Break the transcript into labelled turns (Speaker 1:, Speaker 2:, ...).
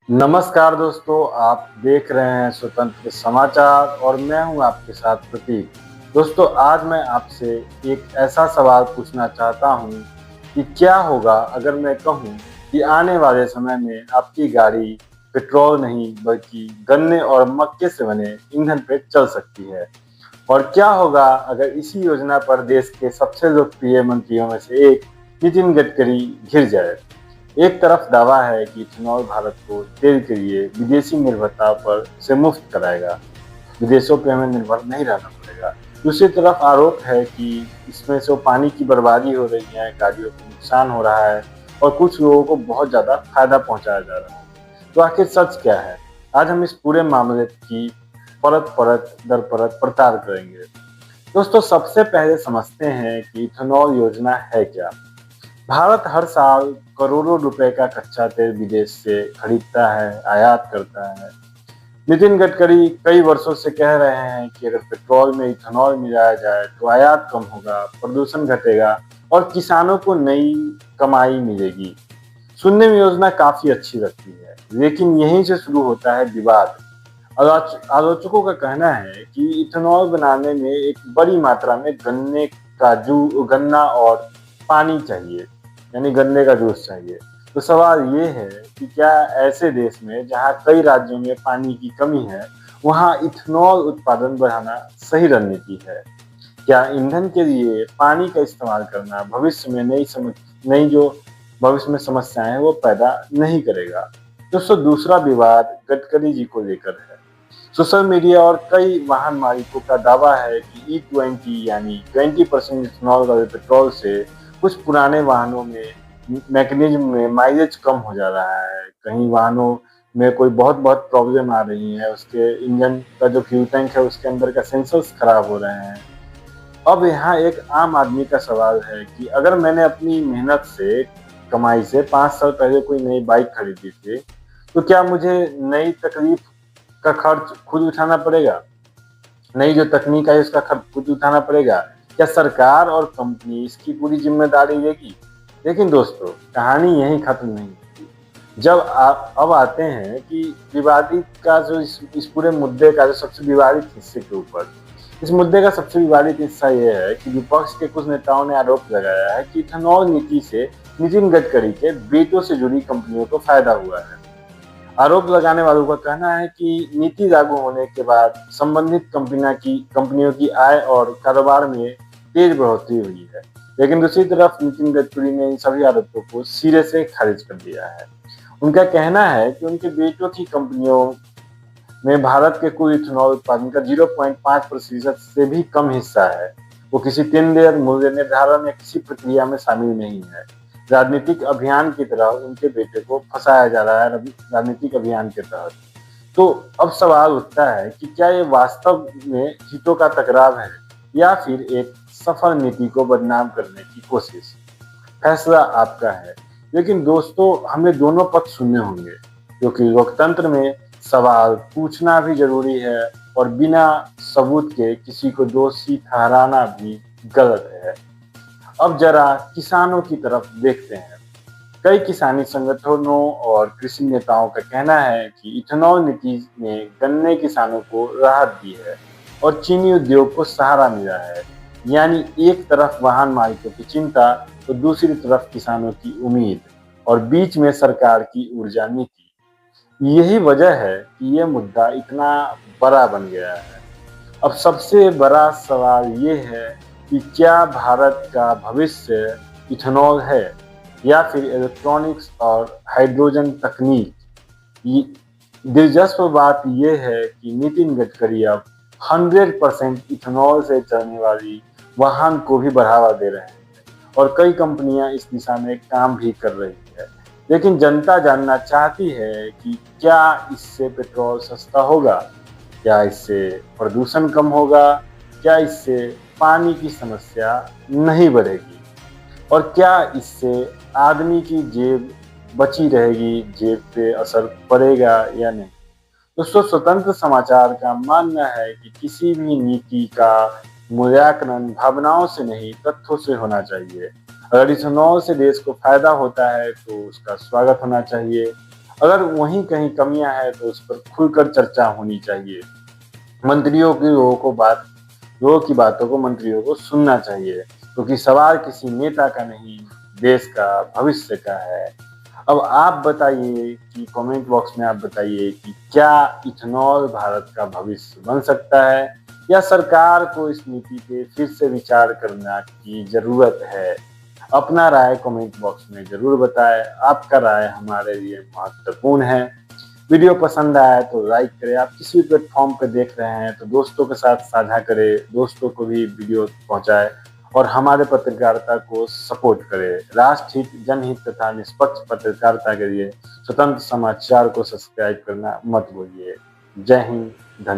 Speaker 1: नमस्कार दोस्तों, आप देख रहे हैं स्वतंत्र समाचार और मैं हूं आपके साथ प्रतीक। दोस्तों, आज मैं आपसे एक ऐसा सवाल पूछना चाहता हूं कि क्या होगा अगर मैं कहूं कि आने वाले समय में आपकी गाड़ी पेट्रोल नहीं बल्कि गन्ने और मक्के से बने ईंधन पे चल सकती है। और क्या होगा अगर इसी योजना पर देश के सबसे लोकप्रिय मंत्रियों में से एक नितिन गडकरी घिर जाए। एक तरफ दावा है कि इथेनॉल भारत को तेल के लिए विदेशी निर्भरता पर से मुक्त कराएगा, विदेशों पे हमें निर्भर नहीं रहना पड़ेगा। दूसरी तरफ आरोप है कि इसमें से पानी की बर्बादी हो रही है, गाड़ियों को नुकसान हो रहा है और कुछ लोगों को बहुत ज्यादा फायदा पहुंचाया जा रहा है। तो आखिर सच क्या है? आज हम इस पूरे मामले की परत परत दर परत पड़ताल करेंगे। दोस्तों, सबसे पहले समझते हैं कि इथेनॉल योजना है क्या। भारत हर साल करोड़ों रुपए का कच्चा तेल विदेश से खरीदता है, आयात करता है। नितिन गडकरी कई वर्षों से कह रहे हैं कि अगर पेट्रोल में इथेनॉल मिलाया जाए तो आयात कम होगा, प्रदूषण घटेगा और किसानों को नई कमाई मिलेगी। सुनने में योजना काफी अच्छी लगती है, लेकिन यहीं से शुरू होता है विवाद। आलोचकों का कहना है कि इथेनॉल बनाने में एक बड़ी मात्रा में गन्ना और पानी चाहिए, यानी गन्ने का जूस चाहिए। तो सवाल ये है कि क्या ऐसे देश में जहाँ कई राज्यों में पानी की कमी है, वहाँ इथेनॉल उत्पादन बढ़ाना सही रणनीति है? क्या ईंधन के लिए पानी का इस्तेमाल करना भविष्य में नई जो भविष्य में समस्याएं हैं वो पैदा नहीं करेगा? दोस्तों, दूसरा विवाद गडकरी जी को लेकर है। सोशल मीडिया और कई वाहन मालिकों का दावा है कि E20 यानी 20% इथेनॉल वाले पेट्रोल से कुछ पुराने वाहनों में मैकेनिज्म में माइलेज कम हो जा रहा है। कहीं वाहनों में कोई बहुत बहुत प्रॉब्लम आ रही है, उसके इंजन का जो फ्यूल टैंक है उसके अंदर का सेंसर्स खराब हो रहे हैं। अब यहाँ एक आम आदमी का सवाल है कि अगर मैंने अपनी मेहनत से कमाई से 5 साल पहले कोई नई बाइक खरीदी थी, तो क्या मुझे नई तकलीफ का खर्च खुद उठाना पड़ेगा? नई जो तकनीक है उसका खर्च खुद उठाना पड़ेगा? क्या सरकार और कंपनी इसकी पूरी जिम्मेदारी लेगी? लेकिन दोस्तों, कहानी यहीं खत्म नहीं होती। अब आते हैं कि विवादित का जो इस पूरे मुद्दे का जो सबसे विवादित हिस्से के ऊपर। इस मुद्दे का सबसे विवादित हिस्सा ये है कि विपक्ष के कुछ नेताओं ने आरोप लगाया है कि इथेनॉल नीति से नितिन गडकरी के बेटों से जुड़ी कंपनियों को फायदा हुआ है। आरोप लगाने वालों का कहना है कि नीति लागू होने के बाद संबंधित कंपनियों की आय और कारोबार में तेज बढ़ोतरी हुई है। लेकिन दूसरी तरफ नितिन गडकरी ने इन सभी आरोपों को सिरे से खारिज कर दिया है। उनका कहना है कि उनके बेटों की कंपनियों में भारत के कुल इथेनॉल उत्पादन का 0.5% से भी कम हिस्सा है। वो किसी टेंडर, मूल्य निर्धारण या किसी प्रक्रिया में शामिल नहीं है। राजनीतिक अभियान की तरह उनके बेटे को फंसाया जा रहा है राजनीतिक अभियान के तहत। तो अब सवाल उठता है कि क्या ये वास्तव में हितों का टकराव है या फिर एक सफल नीति को बदनाम करने की कोशिश? फैसला आपका है। लेकिन दोस्तों, हमें दोनों पक्ष सुनने होंगे, क्योंकि लोकतंत्र में सवाल पूछना भी जरूरी है और बिना सबूत के किसी को दोषी ठहराना भी गलत है। अब जरा किसानों की तरफ देखते हैं। कई किसानी संगठनों और कृषि नेताओं का कहना है कि इथेनॉल नीति ने गन्ने किसानों को राहत दी है और चीनी उद्योग को सहारा मिला है। यानी एक तरफ वाहन मालिकों की चिंता तो दूसरी तरफ किसानों की उम्मीद और बीच में सरकार की ऊर्जा नीति। यही वजह है कि ये मुद्दा इतना बड़ा बन गया है। अब सबसे बड़ा सवाल ये है कि क्या भारत का भविष्य इथेनॉल है या फिर इलेक्ट्रॉनिक्स और हाइड्रोजन तकनीक? दिलचस्प बात यह है कि नितिन गडकरी अब 100% इथेनॉल से चलने वाली वाहन को भी बढ़ावा दे रहे हैं और कई कंपनियां इस दिशा में काम भी कर रही है। लेकिन जनता जानना चाहती है कि क्या इससे पेट्रोल सस्ता होगा, क्या इससे प्रदूषण कम होगा, क्या इससे पानी की समस्या नहीं बढ़ेगी और क्या इससे आदमी की जेब बची रहेगी, जेब पे असर पड़ेगा या नहीं? दोस्तों, स्वतंत्र समाचार का मानना है कि किसी भी नीति का मूल्यांकन भावनाओं से नहीं तथ्यों से होना चाहिए। अगर इथेनॉल से देश को फायदा होता है तो उसका स्वागत होना चाहिए। अगर वहीं कहीं कमियां हैं तो उस पर खुलकर चर्चा होनी चाहिए। मंत्रियों की लोगों की बातों को मंत्रियों को सुनना चाहिए, क्योंकि सवाल किसी नेता का नहीं, देश का भविष्य का है। अब आप बताइए कि कमेंट बॉक्स में आप बताइए कि क्या इथेनॉल भारत का भविष्य बन सकता है, या सरकार को इस नीति पे फिर से विचार करना की जरूरत है। अपना राय कमेंट बॉक्स में जरूर बताएं। आपका राय हमारे लिए महत्वपूर्ण है। वीडियो पसंद आया तो लाइक करें। आप किसी प्लेटफॉर्म पे देख रहे हैं तो दोस्तों के साथ साझा करें, दोस्तों को भी वीडियो पहुंचाएं और हमारे पत्रकारिता को सपोर्ट करें। राष्ट्रहित, जनहित तथा निष्पक्ष पत्रकारिता के लिए स्वतंत्र समाचार को सब्सक्राइब करना मत भूलिए। जय हिंद, धन्यवाद।